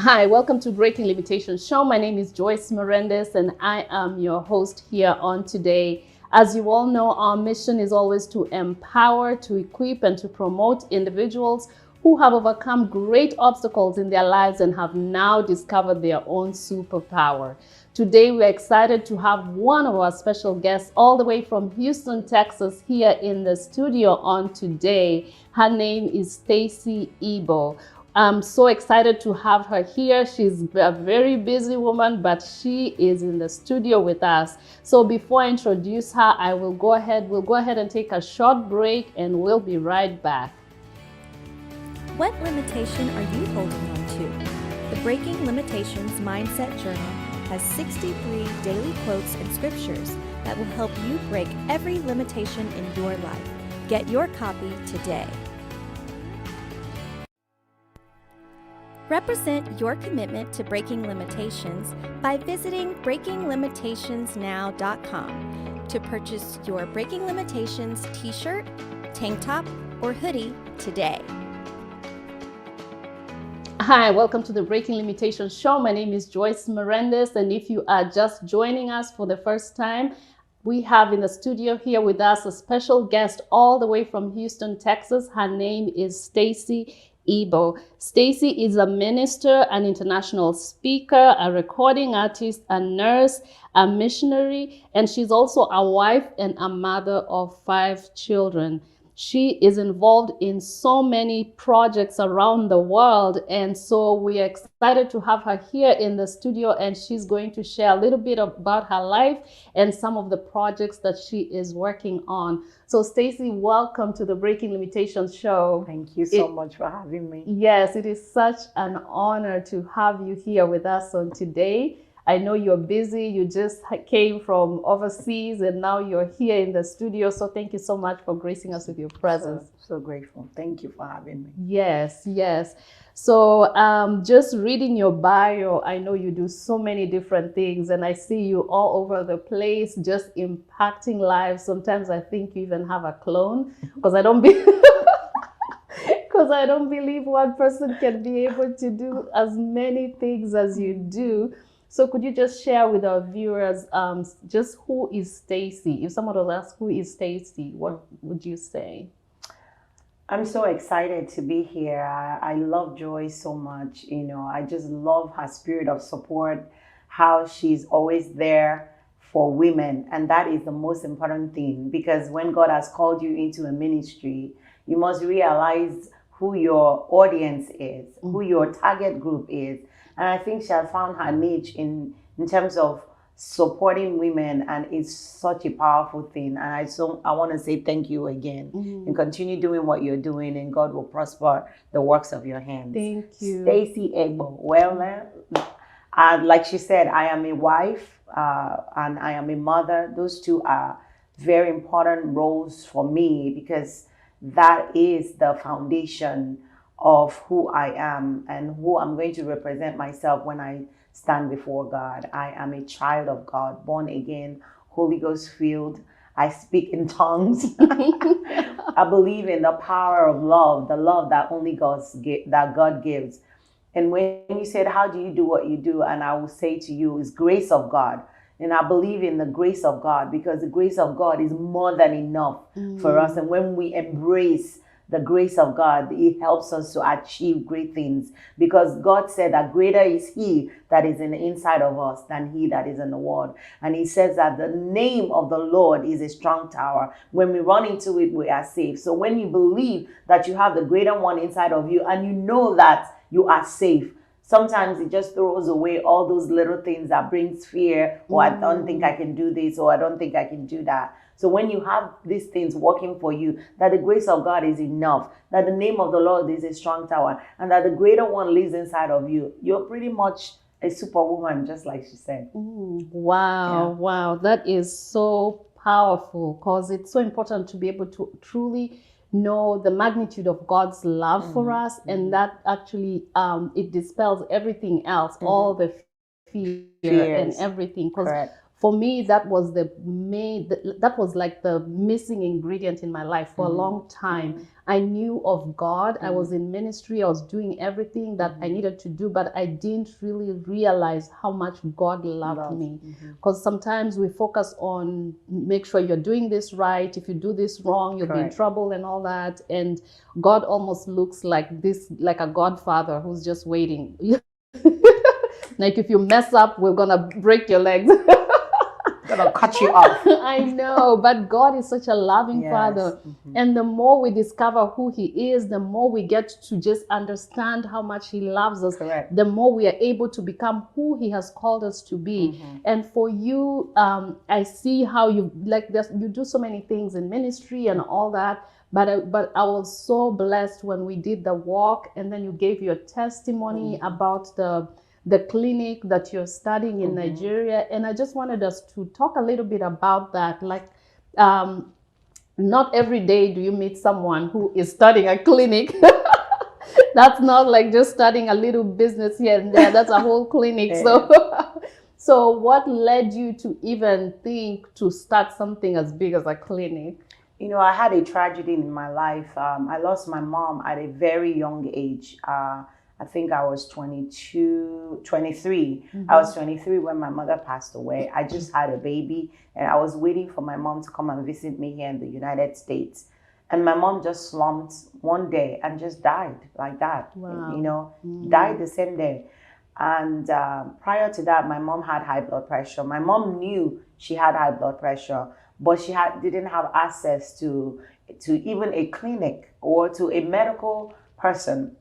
Hi, welcome to Breaking Limitations Show. My name is Joyce Marendes and I am your host here on today. As you all know, our mission is always to empower, to equip, and to promote individuals who have overcome great obstacles in their lives and have now discovered their own superpower. Today, we're excited to have one of our special guests all the way from Houston, Texas, here in the studio on today. Her name is Stacy Egbo. I'm so excited to have her here. She's a very busy woman, but she is in the studio with us. So before I introduce her, we'll go ahead and take a short break and we'll be right back. What limitation are you holding on to? The Breaking Limitations Mindset Journal has 63 daily quotes and scriptures that will help you break every limitation in your life. Get your copy today. Represent your commitment to breaking limitations by visiting breakinglimitationsnow.com to purchase your Breaking Limitations t-shirt, tank top, or hoodie today. Hi, welcome to the Breaking Limitations Show. My name is Joyce Marendes, and if you are just joining us for the first time, we have in the studio here with us a special guest all the way from Houston, Texas. Her name is Stacy Egbo. Stacy is a minister, an international speaker, a recording artist, a nurse, a missionary, and she's also a wife and a mother of 5 children. She is involved in so many projects around the world, and so we are excited to have her here in the studio, and she's going to share a little bit about her life and some of the projects that she is working on. So Stacy, welcome to the Breaking Limitations Show. Thank you so much for having me. Yes, it is such an honor to have you here with us on today. I know you're busy. You just came from overseas and now you're here in the studio. So thank you so much for gracing us with your presence. So grateful. Thank you for having me. Yes, yes. So just reading your bio, I know you do so many different things and I see you all over the place, just impacting lives. Sometimes I think you even have a clone because I don't believe one person can be able to do as many things as you do. So could you just share with our viewers just who is Stacy? If someone was asked who is Stacy, what would you say? I'm so excited to be here. I love Joy so much. I just love her spirit of support, how she's always there for women. And that is the most important thing, because when God has called you into a ministry, you must realize who your audience is, who your target group is. And I think she has found her niche in terms of supporting women, and it's such a powerful thing. And I want to say thank you again, and continue doing what you're doing, and God will prosper the works of your hands. Thank you. Stacy Egbo. Well, like she said, I am a wife and I am a mother. Those two are very important roles for me, because that is the foundation of who I am and who I'm going to represent myself when I stand before God. I am a child of God, born again, Holy Ghost filled. I speak in tongues. I believe in the power of love, the love that only that God gives. And when you said, how do you do what you do? And I will say to you, is grace of God. And I believe in the grace of God, because the grace of God is more than enough for us. And when we embrace the grace of God, it helps us to achieve great things, because God said that greater is He that is in the inside of us than he that is in the world. And He says that the name of the Lord is a strong tower. When we run into it, we are safe. So when you believe that you have the greater one inside of you, and you know that you are safe, sometimes it just throws away all those little things that brings fear, or I don't think I can do this, or I don't think I can do that. So when you have these things working for you, that the grace of God is enough, that the name of the Lord is a strong tower, and that the greater one lives inside of you, you're pretty much a superwoman, just like she said. Wow, wow. That is so powerful, because it's so important to be able to truly know the magnitude of God's love for us, and that actually it dispels everything else, all the fear and everything. Because for me, that was that was like the missing ingredient in my life for a long time. I knew of God. I was in ministry. I was doing everything that I needed to do, but I didn't really realize how much God loved me. Because sometimes we focus on make sure you're doing this right. If you do this wrong, you'll be in trouble and all that. And God almost looks like a godfather who's just waiting. Like if you mess up, we're gonna break your legs. Gonna cut you off. I know, but God is such a loving Father. And the more we discover who He is, the more we get to just understand how much He loves us, the more we are able to become who He has called us to be. And for you, I see how you you do so many things in ministry and all that. But I was so blessed when we did the walk, and then you gave your testimony about the clinic that you're studying in Nigeria. And I just wanted us to talk a little bit about that. Like, not every day do you meet someone who is starting a clinic. That's not like just starting a little business here and there. That's a whole clinic. So what led you to even think to start something as big as a clinic? You know, I had a tragedy in my life. I lost my mom at a very young age. I think I was 23. I was 23 when my mother passed away. I just had a baby, and I was waiting for my mom to come and visit me here in the United States. And my mom just slumped one day and just died like that. Wow. You know, died the same day. And prior to that, my mom had high blood pressure. My mom knew she had high blood pressure, but she didn't have access to even a clinic or to a medical person.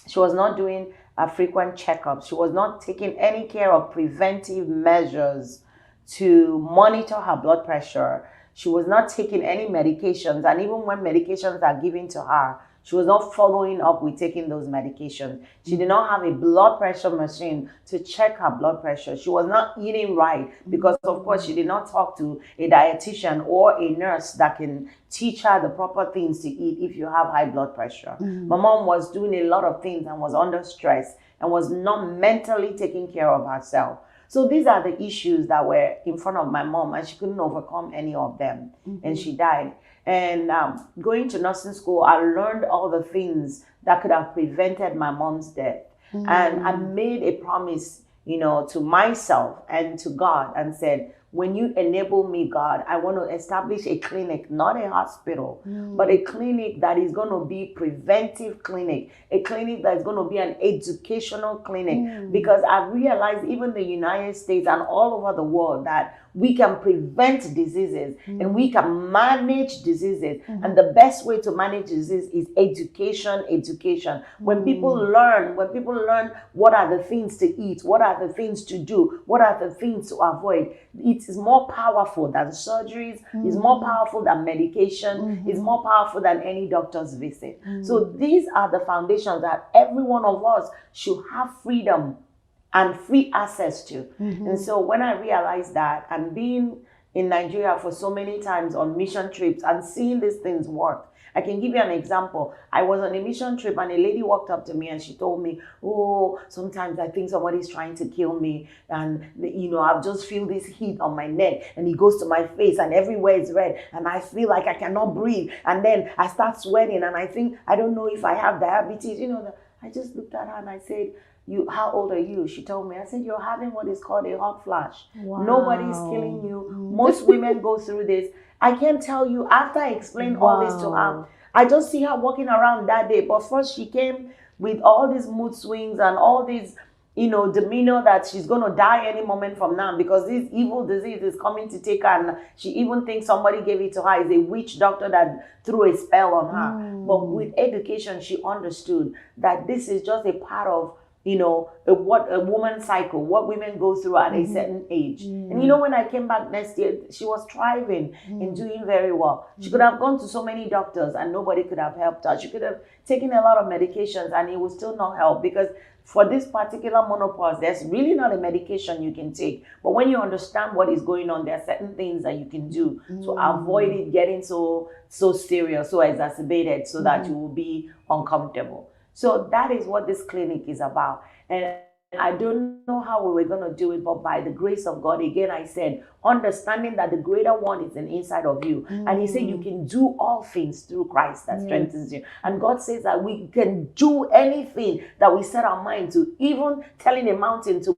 She was not doing frequent checkups. She was not taking any care of preventive measures to monitor her blood pressure. She was not taking any medications. And even when medications are given to her, she was not following up with taking those medications. She did not have a blood pressure machine to check her blood pressure. She was not eating right because, of course, she did not talk to a dietitian or a nurse that can teach her the proper things to eat if you have high blood pressure. My mom was doing a lot of things and was under stress and was not mentally taking care of herself. So these are the issues that were in front of my mom, and she couldn't overcome any of them. And she died. And going to nursing school, I learned all the things that could have prevented my mom's death. And I made a promise, you know, to myself and to God, and said, when you enable me, God, I want to establish a clinic, not a hospital, but a clinic that is going to be preventive clinic, a clinic that is going to be an educational clinic, because I realized even the United States and all over the world that we can prevent diseases and we can manage diseases. And the best way to manage disease is education. When people learn what are the things to eat, what are the things to do, what are the things to avoid, it is more powerful than surgeries, it's more powerful than medication, it's more powerful than any doctor's visit. So these are the foundations that every one of us should have freedom and free access to. And so when I realized that, and being in Nigeria for so many times on mission trips and seeing these things work, I can give you an example. I was on a mission trip and a lady walked up to me and she told me, oh, sometimes I think somebody's trying to kill me. And, you know, I just feel this heat on my neck and it goes to my face and everywhere is red. And I feel like I cannot breathe. And then I start sweating and I think, I don't know if I have diabetes. You know, I just looked at her and I said, how old are you? She told me. I said, you're having what is called a hot flash. Wow. Nobody's killing you. Most women go through this. I can't tell you, after I explained all this to her, I just see her walking around that day. But first she came with all these mood swings and all these, you know, demeanor that she's going to die any moment from now because this evil disease is coming to take her. And she even thinks somebody gave it to her. It's a witch doctor that threw a spell on her. But with education, she understood that this is just a part of, you know, what a woman's cycle, what women go through at a certain age. And you know, when I came back next year, she was thriving and doing very well. She could have gone to so many doctors and nobody could have helped her. She could have taken a lot of medications and it would still not help, because for this particular menopause, there's really not a medication you can take. But when you understand what is going on, there are certain things that you can do to avoid it getting so serious, so exacerbated, so that you will be uncomfortable. So that is what this clinic is about. And I don't know how we were going to do it, but by the grace of God, again, I said, understanding that the greater one is inside of you. And he said, you can do all things through Christ that strengthens you. And God says that we can do anything that we set our mind to, even telling a mountain to